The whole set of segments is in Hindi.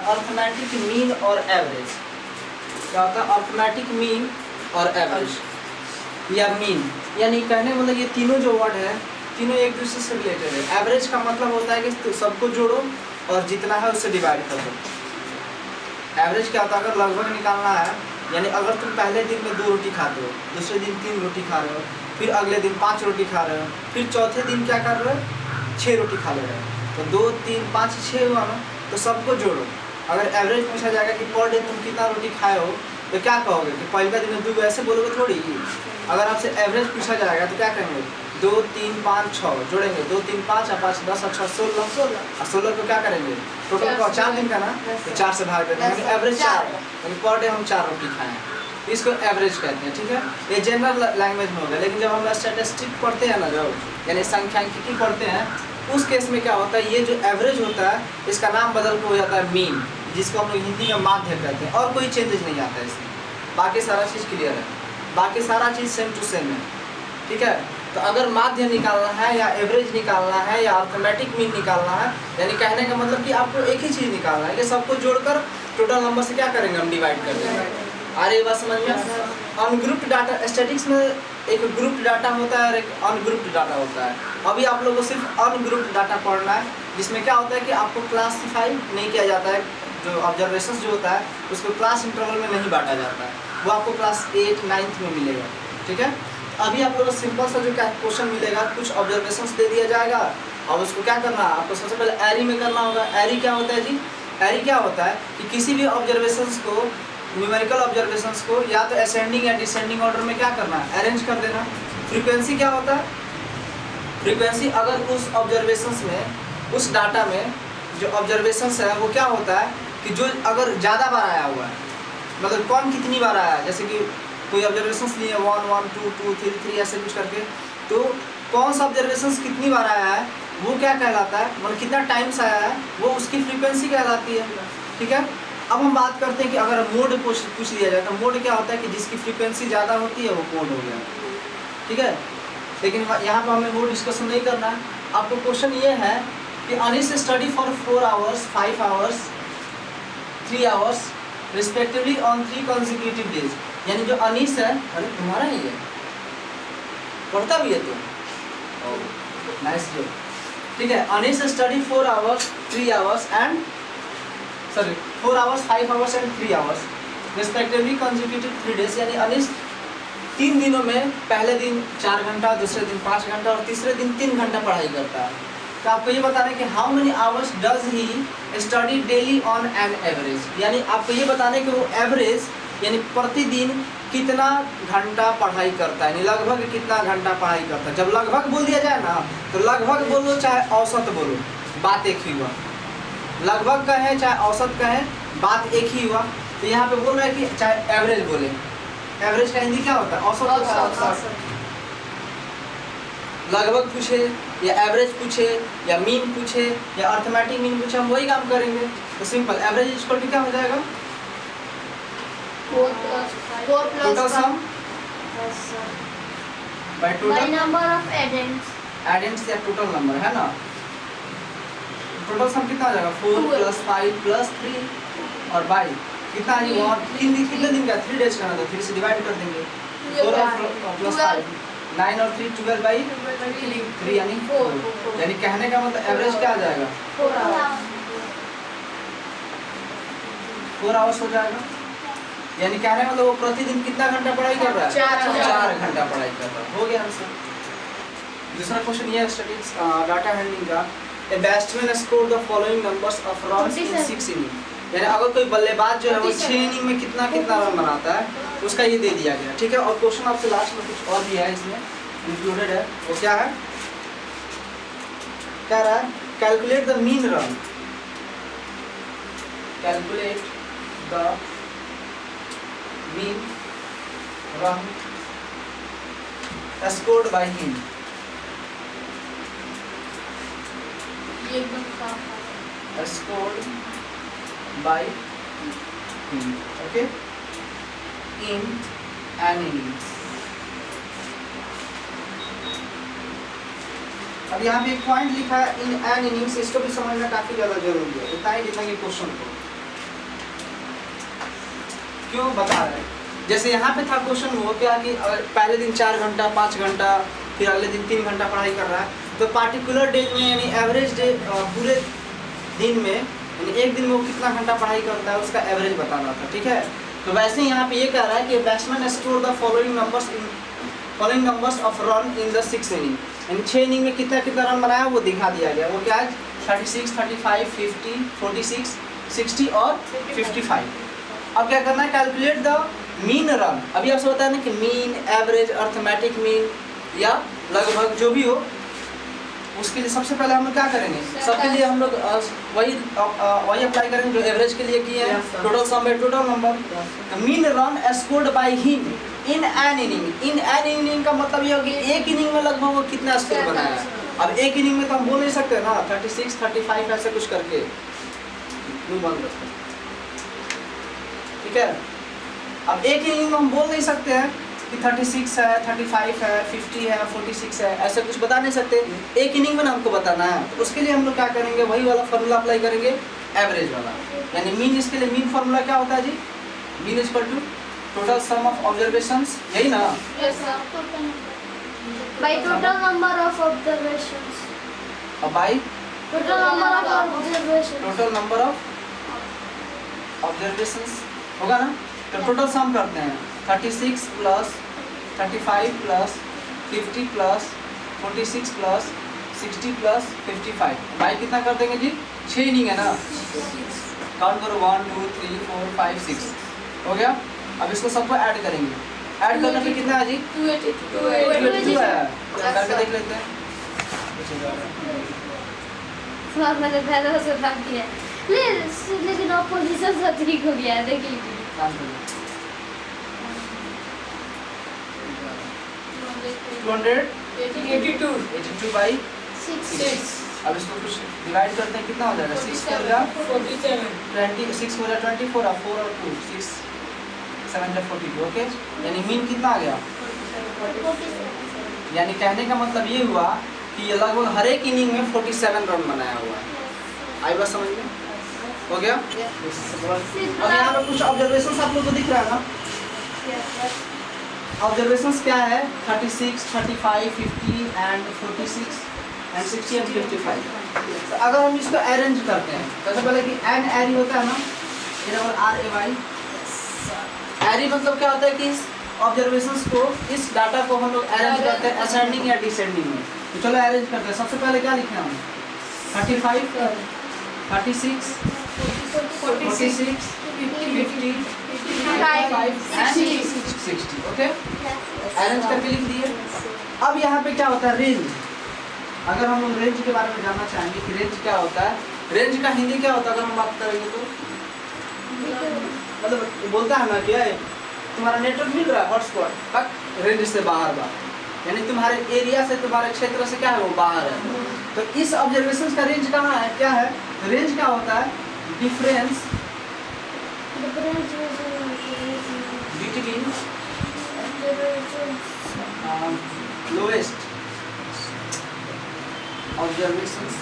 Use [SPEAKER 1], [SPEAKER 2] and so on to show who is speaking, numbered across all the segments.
[SPEAKER 1] अर्थमेटिक मीन और एवरेज। क्या होता है अर्थमेटिक मीन और एवरेज या मीन, यानी कहने मतलब ये तीनों जो वर्ड है तीनों एक दूसरे से रिलेटेड है। एवरेज का मतलब होता है कि सबको जोड़ो और जितना है उससे डिवाइड कर दो। एवरेज क्या होता है, अगर लगभग निकालना है, यानी अगर तुम पहले दिन में 2 रोटी खाते हो, दूसरे दिन 3 रोटी खा रहे हो, फिर अगले दिन 5 रोटी खा रहे हो, फिर चौथे दिन क्या कर रहे हो 6 रोटी खा ले रहे हो, तो 2 3 5 6 हुआ ना, तो सबको जोड़ो। अगर एवरेज पूछा जाएगा कि पर डे तुम कितना रोटी खाए हो, तो क्या कहोगे कि पहले दिन में 2, ऐसे बोलोगे थोड़ी। अगर आपसे एवरेज पूछा जाएगा तो क्या कहेंगे 2 3 5 6 जोड़ेंगे, 2 3 5 और 5 10 और 6 16 और 16 को क्या करेंगे टोटल का 4 दिन का ना, तो 4 से भाग देंगे, यानी एवरेज 4, यानी पर डे हम 4 रोटी खाए हैं, इसको एवरेज कहते हैं। ठीक है, ये जनरल लैंग्वेज में हो गया। लेकिन जब हम स्टैटिस्टिक पढ़ते हैं ना, जो यानी सांख्यिकी पढ़ते हैं, उस केस में क्या होता है, ये जो एवरेज होता है इसका नाम बदल के हो जाता है मीन, जिसको हम लोग हिंदी में माध्य कहते हैं, और कोई चेंजेस नहीं आता है इसमें। बाकी सारा चीज़ क्लियर है, बाकी सारा चीज़ सेम टू सेम है। ठीक है, तो अगर माध्य निकालना है या एवरेज निकालना है या अर्थमेटिक मीन निकालना है, यानी कहने का मतलब कि आपको एक ही चीज़ निकालना है कि सबको जोड़कर टोटल नंबर से क्या करेंगे हम डिवाइड कर देंगे। अरे बात समझ में। अनग्रुप्ड डाटा, स्टैटिस्टिक्स में एक ग्रुप्ड डाटा होता है और एक अनग्रुप्ड डाटा होता है। अभी आप लोगों को सिर्फ अनग्रुप्ड डाटा पढ़ना है, जिसमें क्या होता है कि आपको क्लासीफाई नहीं किया जाता है, जो ऑब्जर्वेशंस जो होता है उसको क्लास इंटरवल में नहीं बांटा जाता है, वो आपको क्लास 8 9th में मिलेगा। ठीक है, अभी आप लोगों को सिंपल सा जो क्या क्वेश्चन मिलेगा, कुछ ऑब्जर्वेशंस दे दिया जाएगा और उसको क्या करना है, आपको सबसे पहले एरी में करना होगा। एरी क्या होता है जी, एरी क्या होता है कि किसी भी ऑब्जर्वेशंस को, न्यूमेरिकल ऑब्जर्वेशंस को या तो असेंडिंग या डिसेंडिंग ऑर्डर में क्या करना है, अरेंज कर देना। फ्रीक्वेंसी क्या होता है, फ्रीक्वेंसी अगर उस ऑब्जर्वेशंस में, उस डाटा में जो ऑब्जर्वेशंस है वो क्या होता है कि जो अगर ज़्यादा बार आया हुआ है, मतलब कौन कितनी बार आया है, जैसे कि कोई ऑब्जर्वेशंस लिए 1 1 2 2 3 3 ऐसे कुछ करके, तो कौन सा ऑब्जर्वेशंस कितनी बार आया है वो क्या कहलाता है, मतलब कितना टाइम्स आया है, वो उसकी फ्रीक्वेंसी कहलाती है। ठीक है, अब हम बात करते हैं कि अगर मोड पूछ लिया जाए, तो मोड क्या होता है कि जिसकी फ्रीक्वेंसी ज़्यादा होती है वो मोड हो गया। ठीक है, लेकिन यहाँ पर हमें वो डिस्कशन नहीं करना है। आपको क्वेश्चन ये है कि Anis study for 4 hours 5 hours 3 hours respectively on 3 consecutive days. यानी जो अनीस है, अरे तुम्हारा ही है, पढ़ता भी है तो नाइस जो। ठीक है, Anees study 4 hours 3 hours and 4 hours 5 hours and 3 hours respectively consecutive 3 days। यानी अनीस 3 दिनों में पहले दिन 4 घंटा, दूसरे दिन 5 घंटा और तीसरे दिन 3 घंटा पढ़ाई करता है। तो आपको ये बताना है कि how many hours does he study daily on an average, यानी आपको ये बताना है कि वो एवरेज यानी प्रतिदिन कितना घंटा पढ़ाई करता है, यानी लगभग कितना घंटा पढ़ाई करता है। जब लगभग बोल दिया जाए ना, तो लगभग बोलो चाहे औसत बोलो, बात एक ही हुआ। लगभग कहें चाहे औसत कहें, बात एक ही हुआ। तो यहाँ पे बोल रहा है कि चाहे एवरेज बोले, एवरेज का हिंदी क्या होता है, औसत। लगभग पूछे या एवरेज पूछे या मीन पूछे या अर्थमेटिक मीन पूछे, हम वही काम करेंगे। तो सिंपल एवरेज इक्वल टू क्या हो जाएगा,
[SPEAKER 2] 4
[SPEAKER 1] total sum by total
[SPEAKER 2] number of addends,
[SPEAKER 1] addends या टोटल नंबर है ना। टोटल सम कितना आ जाएगा 4 + 5 + 3 और बाई कितना आ जाएगा 3 दिन, कितने दिन का 3 डेज का ना, तो 3 से डिवाइड कर देंगे। 4 + 5 9 और 3 12/3 यानी 4। यानी कहने का मतलब एवरेज क्या आ जाएगा 4 आवर्स हो जाएगा। यानी कहने का मतलब वो प्रतिदिन कितना घंटा पढ़ाई कर रहा है, 4 घंटा पढ़ाई कर रहा है। हो गया आंसर। दूसरा क्वेश्चन ये है स्टडीज डाटा हैंडलिंग का। A batsman score the following numbers of runs in 6 inning. यानी अगर कोई बल्लेबाज जो है वो 6 इनिंग में कितना रन बनाता है, उसका ये दे दिया गया। ठीक है, और क्वेश्चन आपसे लास्ट में कुछ और भी है, इसमें इंक्लूडेड है। वो क्या है, क्या रहा है, calculate the mean run, calculate the mean run scored by him. Scored by him, okay, in an innings। अब यहाँ पे एक पॉइंट लिखा है इन एन इनिंग्स, इसको भी समझना काफी ज्यादा जरूरी है, इतना ही लिखेंगे क्वेश्चन को। क्यों बता रहे हैं। जैसे यहाँ पे था क्वेश्चन वो क्या कि अगर पहले दिन 4 घंटा 5 घंटा फिर अगले दिन 3 घंटा पढ़ाई कर रहा है, तो पार्टिकुलर डे में यानी एवरेज डे पूरे दिन में यानी एक दिन में वो कितना घंटा पढ़ाई करता है उसका एवरेज बताना था, ठीक है। तो वैसे ही यहाँ पे ये कह रहा है कि batsman score the following numbers of run in the 6 inning, यानी 6 इनिंग में कितना कितना रन बनाया वो दिखा दिया गया। वो क्या है 36, 35, 50, 46, 60 और 55। अब क्या करना है कैलकुलेट द मीन रन। अभी आपसे बताया ना कि मीन, एवरेज, अर्थमेटिक मीन या लगभग जो भी हो, उसके लिए सबसे पहले हम लोग क्या करेंगे, सबके लिए हम लोग वही अप्लाई करेंगे जो एवरेज के लिए किए हैं, total sum by total number. Mean run scored by him in an inning. In an inning का मतलब ये हो कि एक इनिंग में लगभग वो कितना स्कोर बनाया है। अब एक इनिंग में तो हम बोल नहीं सकते ना 36, 35 ऐसे कुछ करके, ठीक है। अब एक इनिंग में हम बोल नहीं सकते हैं कि 36 है, 35 है, 50 है, 46 है, ऐसे कुछ बता नहीं सकते। एक इनिंग में ना हमको बताना है, तो उसके लिए हम लोग क्या करेंगे, वही वाला फार्मूला अप्लाई करेंगे, एवरेज वाला। यानी मीन, इसके लिए मीन फार्मूला क्या होता है जी, mean is equal to total sum of observations, यही ना।
[SPEAKER 2] Yes, sir. By total number of observations.
[SPEAKER 1] अब by
[SPEAKER 2] Total number of observations.
[SPEAKER 1] Total number of observations होगा ना। तो टोटल सम करते हैं 36 plus 35 plus 50 plus 46 plus 60 plus 55, by कितना कर देंगे जी, 6 इनिंग है ना। काउंट करो 1 2 3 4 5 6 हो गया। अब इसको सबको ऐड करेंगे, ऐड करने पे कितना है जी 282 है। करके देख लेते हैं।
[SPEAKER 2] सर मैंने पहले से भाग दिया लेकिन ऑपोजिशन से ठीक हो गया है, देख लीजिए।
[SPEAKER 1] 282 बाई 6। अब इसको कुछ डिवाइड करते हैं, कितना हो जाएगा 6 हो जाएगा 26 हो जाएगा 24 और 4 और 2 6 7 42। ओके, यानी मीन कितना आ गया, यानी कहने का मतलब ये हुआ कि ये लगभग हर एक इनिंग में 47 रन बनाया हुआ है। आई बात समझ में, हो गया। अब यहाँ पे कुछ ऑब्जर्वेशन आप लोग को दिख रहा है ना। ऑब्जर्वेशंस क्या है 36, 35, 50 एंड 46 एंड 60 एंड 55। तो अगर हम इसको अरेंज करते हैं, सबसे पहले कि एन एरी होता है ना, RAY। एरी मतलब क्या होता है कि इस ऑब्जर्वेशंस को, इस डाटा को हम लोग अरेंज करते हैं असेंडिंग या डिसेंडिंग में। तो चलो अरेंज करते हैं। सबसे पहले क्या लिखे हम 35, 36, 46, 50, 55 एंड 60। ओके, अरेंज करके लिख दिए। अब यहाँ पे क्या होता है रेंज। अगर हम लोग रेंज के बारे में जानना चाहेंगे कि रेंज क्या होता है, रेंज का हिंदी क्या होता है अगर हम बात करेंगे तो, मतलब बोलता है ना कि तुम्हारा नेटवर्क मिल रहा है हॉटस्पॉट, बट रेंज से बाहर बा, यानी तुम्हारे एरिया से, तुम्हारे क्षेत्र से क्या है वो बाहर है। तो इस ऑब्जर्वेशन का रेंज कहाँ है, क्या है रेंज, क्या होता है difference between lowest observations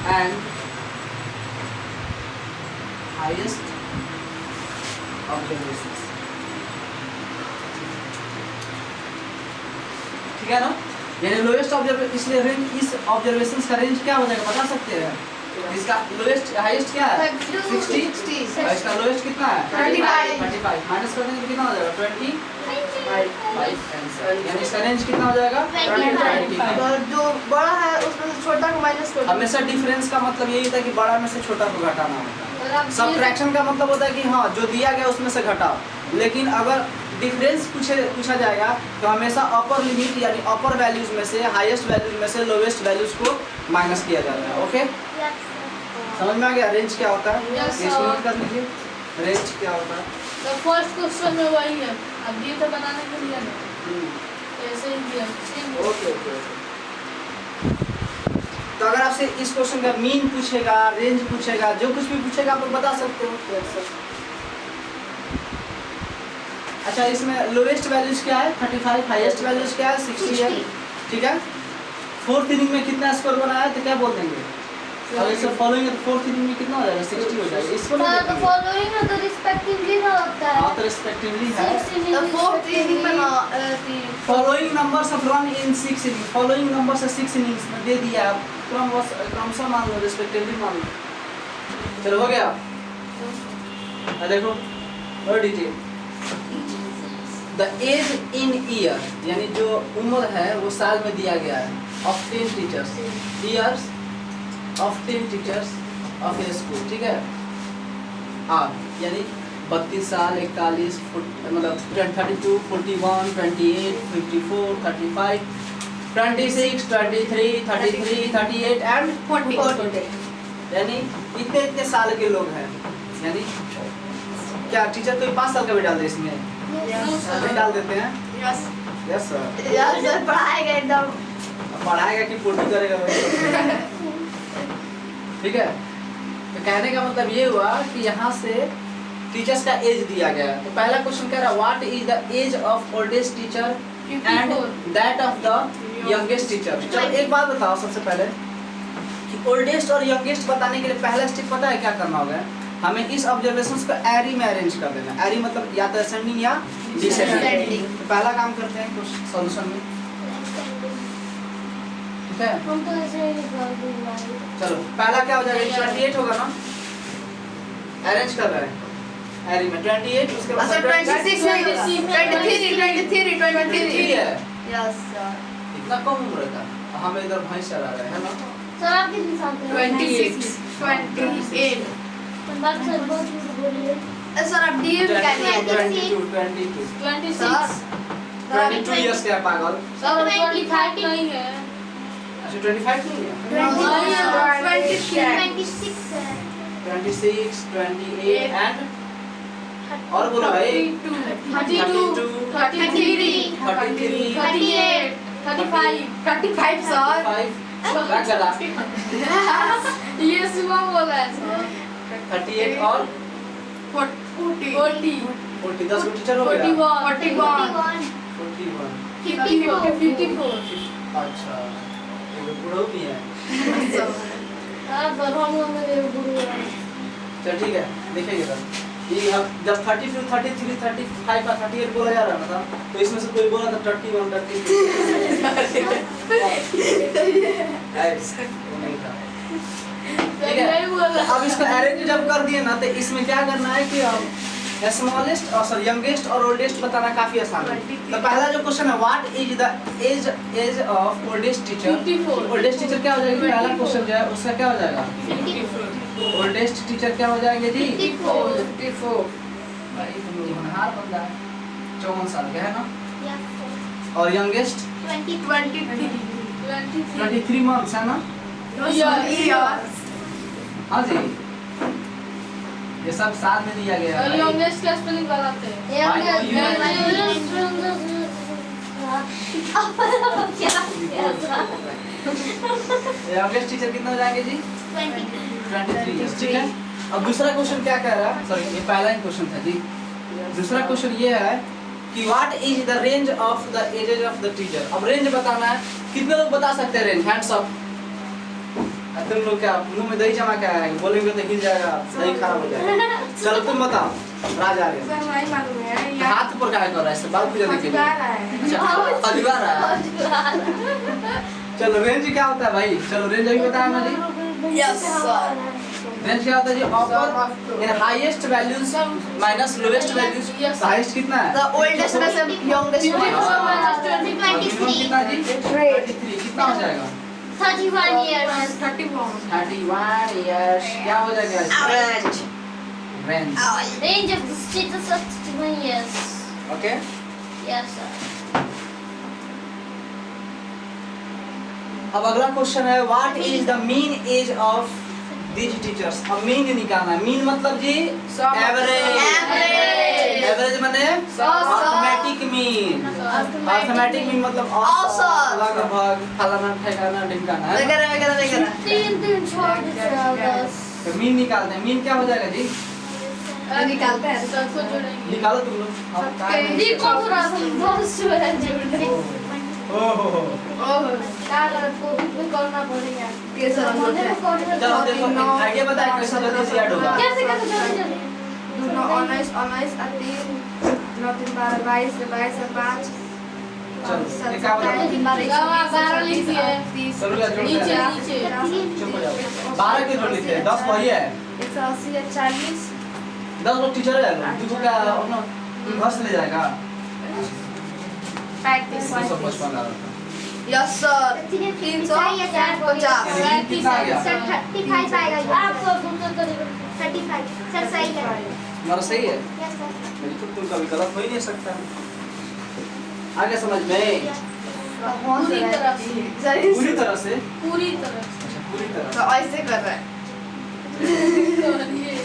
[SPEAKER 1] and highest observations, ठीक है ना। यानी लोएस्ट ऑब्जर्वेशन, इसलिए रेंज, इस ऑब्जर्वेशंस का रेंज क्या हो जाएगा बता सकते हैं। इसका लोएस्ट हाईएस्ट क्या है 60 और इसका लोएस्ट कितना है 35 माइनस कर देंगे तो कितना हो जाएगा 25, यानी इसका रेंज कितना हो जाएगा 25।
[SPEAKER 3] और जो बड़ा है उसमें से छोटा को माइनस कर दो।
[SPEAKER 1] हमेशा डिफरेंस का मतलब यही होता है कि बड़ा में से छोटा को घटाना होता है। सबट्रैक्शन का मतलब होता है कि हाँ जो दिया गया उसमें से घटाओ। लेकिन अगर डिफरेंस पूछा जाएगा तो हमेशा अपर लिमिट यानी अपर वैल्यूज में से हाईएस्ट वैल्यूज में से लोवेस्ट वैल्यूज को माइनस किया जाता है। ओके, समझ में आ गया रेंज क्या होता है।
[SPEAKER 2] Yes,
[SPEAKER 1] इसको नोट कर लीजिए, रेंज क्या होता है।
[SPEAKER 3] The first question में वही है, अब ये तो बनाने के लिए ना ऐसे ही दिया सेम।
[SPEAKER 1] Okay okay okay. तो अगर आपसे इस क्वेश्चन का मीन पूछेगा, रेंज पूछेगा, जो कुछ भी पूछेगा आप लोग बता सकते हो। अच्छा, इसमें लोवेस्ट वैल्यूज क्या है 35, हाईएस्ट वैल्यूज क्या है 60 है, ठीक है। फोर्थ इनिंग में कितना स्कोर बनाया है तो क्या बोल देंगे अब इससे फॉलोइंग है तो फोर्थ इनिंग में कितना हो जाएगा 60 हो जाएगा इसको
[SPEAKER 2] सर तो
[SPEAKER 1] नहीं
[SPEAKER 2] फॉलोइंग है तो रिस्पेक्टिवली ना होता है
[SPEAKER 1] हाँ तो रिस्पेक्टिवली है
[SPEAKER 3] The fourth inning में हाँ
[SPEAKER 1] following numbers of run in 6 inning following number से 6 इनिंग्स में दे दिया आप क्रमशः मान लो रिस्पेक्टिवली मान लो चलो हो गया देखो और detail the age in year यानी जो उम्र है वो साल में दिया गया है of 10 teachers years of 10 teachers of A school ठीक है आप यानी 32 साल 41 मतलब 32 41 28 54 35 26 23 33 38 एंड 40 यानी इतने साल के लोग हैं यानी क्या टीचर कोई 5 साल का भी डाल दे इसमें नहीं डाल देते हैं
[SPEAKER 3] Yes.
[SPEAKER 1] यस सर
[SPEAKER 3] यार सर पढ़ाएगा एकदम
[SPEAKER 1] पढ़ाएगा कि पूर्ति करेगा वही ठीक है तो कहने का मतलब ये हुआ कि यहाँ से टीचर्स का एज दिया गया है तो पहला क्वेश्चन कह रहा है what is the age of oldest teacher and that of the youngest teacher चलो एक बात बताओ सबसे पहले कि ओल्डेस्ट और यंगेस्ट बताने के लिए पहला स्टेप पता है क्या करना होगा हमें इस ऑब्जर्वेशंस को एरी में अरेंज कर देना एरी मतलब या तो असेंडिंग या डिसेंडिंग तो पहला काम करते हैं कुछ सॉल्यूशन में ठीक है
[SPEAKER 2] हम तो ऐसे ही निकाल देंगे
[SPEAKER 1] चलो पहला क्या हो जाएगा 28 होगा ना अरेंज कर रहे हैं एरी में 28 उसके बाद
[SPEAKER 3] 26 23
[SPEAKER 1] है
[SPEAKER 3] Yes sir.
[SPEAKER 1] इतना कम उम्र का हमें इधर भैंस चला रहा है ना
[SPEAKER 2] सर आप कितने साल के हो
[SPEAKER 3] 26 28
[SPEAKER 2] बात सर बहुत बोलिए
[SPEAKER 3] सर आप डीएम क्या नहीं
[SPEAKER 1] 22
[SPEAKER 3] सर
[SPEAKER 1] 22 इयर्स के पागल
[SPEAKER 3] सर 25 नहीं है
[SPEAKER 1] अच्छा 25 नहीं है
[SPEAKER 3] 26
[SPEAKER 2] 26 है
[SPEAKER 1] 26 28 एंड और बोलो भाई
[SPEAKER 3] 32 33 35 सर
[SPEAKER 1] 35 रख जरा
[SPEAKER 3] ये सुबह बोला है सर
[SPEAKER 1] 38 और
[SPEAKER 3] 40
[SPEAKER 1] 40 10 को टीचर हो गया
[SPEAKER 3] 41 54
[SPEAKER 1] अच्छा ये बूढ़ा भी है
[SPEAKER 2] हां बरहम में गुरु है
[SPEAKER 1] चल ठीक है देखिए तब ये अब जब 32 33 35 और 38 बोला जा रहा था तो इसमें से कोई बोला था 31 32 नहीं था ठीक है अब इसको अरेंज जब कर दिए ना तो इसमें क्या करना है कि अब स्मॉलेस्ट और सर यंगेस्ट और ओल्डेस्ट बताना काफी आसान है तो पहला जो क्वेश्चन है what is the age of oldest teacher oldest teacher क्या हो जाएगा पहला क्वेश्चन जो है उसका क्या हो जाएगा ओल्डेस्ट टीचर क्या हो जाएंगे जी 54 भाई तुम लोग होनहार बंदा है 54 साल का है ना और यंगेस्ट 23 मंथ्स है ना हाँ जी ये सब साथ में दिया गया है
[SPEAKER 3] लॉन्गेस्ट का स्पेलिंग बताते हैं
[SPEAKER 1] यंगेस्ट टीचर कितना हो जाएंगे जी 23 इयर्स ठीक है अब दूसरा क्वेश्चन क्या कह रहा है सॉरी ये पहला ही क्वेश्चन था जी दूसरा क्वेश्चन ये है कि what is the range of the ages of the teacher अब रेंज बताना है कितने लोग बता सकते हैं रेंज हैंड्स अप तुम लोग क्या मुंह में दही जमा क्या है बोलेंगे तो हिल जाएगा दही खराब हो जाएगा चलो तुम बताओ राजा रे
[SPEAKER 3] सर नहीं मालूम है
[SPEAKER 1] हाथ पर क्या कर रहा है इससे बाल पूजा देखिए अधिकार है चलो रेंज क्या होता है भाई चलो रेंज अभी बताया ना जी
[SPEAKER 3] यस सर
[SPEAKER 1] रेंज क्या होता है जी offer in highest values minus lowest values highest कितना है
[SPEAKER 3] द ओल्डेस्ट में से यंगेस्ट
[SPEAKER 1] कितना जी 33 कितना हो जाएगा
[SPEAKER 2] 31 years
[SPEAKER 1] 31 years क्या हो जाएगा
[SPEAKER 3] range
[SPEAKER 1] range
[SPEAKER 2] range of the status of 31 years
[SPEAKER 1] okay
[SPEAKER 2] yes sir
[SPEAKER 1] अब अगला क्वेश्चन है what is the mean age of these teachers अब मीन निकालना है मीन मतलब जी एवरेज माने अर्थमेटिक मीन अर्थमेटिक मीन मतलब
[SPEAKER 3] औसत
[SPEAKER 1] लगभग फलाना ठिकाना ढिमकाना है
[SPEAKER 3] वगैरह
[SPEAKER 2] तीन छोड़ दीजिएगा
[SPEAKER 1] तो मीन निकालते हैं मीन क्या हो जाएगा जी
[SPEAKER 3] निकालते हैं सबको जोड़ेंगे
[SPEAKER 1] निकालो तुम लोग हम
[SPEAKER 2] जी को पूरा बहुत शुरू है जोड़ने
[SPEAKER 1] ओहो
[SPEAKER 3] ओह
[SPEAKER 2] कोविड में करना पड़ेगा।
[SPEAKER 4] कैसे रन होते हैं?
[SPEAKER 1] चलो देखो आइडिया बताए कैसे जल्दी से याद होगा।
[SPEAKER 2] कैसे कैसे जल्दी जल्दी
[SPEAKER 4] 2 9 19 19 और 3 9 3 12 22 22 और 5
[SPEAKER 1] चलो एक काम करो
[SPEAKER 3] गावा 12 लिख दिए।
[SPEAKER 1] चलो ले जोड़
[SPEAKER 3] नीचे
[SPEAKER 1] दे
[SPEAKER 3] नीचे
[SPEAKER 1] चुप हो जाओ 12 के जोड़ लिखे 10 वही है
[SPEAKER 4] 180 या 40
[SPEAKER 1] 10 लोग टीचर है लोग तुझको क्या अपना बस ले जाएगा
[SPEAKER 4] 35
[SPEAKER 1] 255 आ रहा था
[SPEAKER 4] यस सर 350
[SPEAKER 1] कितना आ गया
[SPEAKER 2] सर 35 आएगा ये। आपको दूसरा करेगा 35 सर सही है।
[SPEAKER 1] हमारा सही है
[SPEAKER 2] यस सर।
[SPEAKER 1] बिल्कुल तो कभी गलत हो ही नहीं सकता आगे समझ में
[SPEAKER 3] पूरी तरह से
[SPEAKER 1] पूरी तरह से
[SPEAKER 3] पूरी तरह
[SPEAKER 1] अच्छा पूरी तरह
[SPEAKER 4] तो ऐसे कर रहा है
[SPEAKER 3] से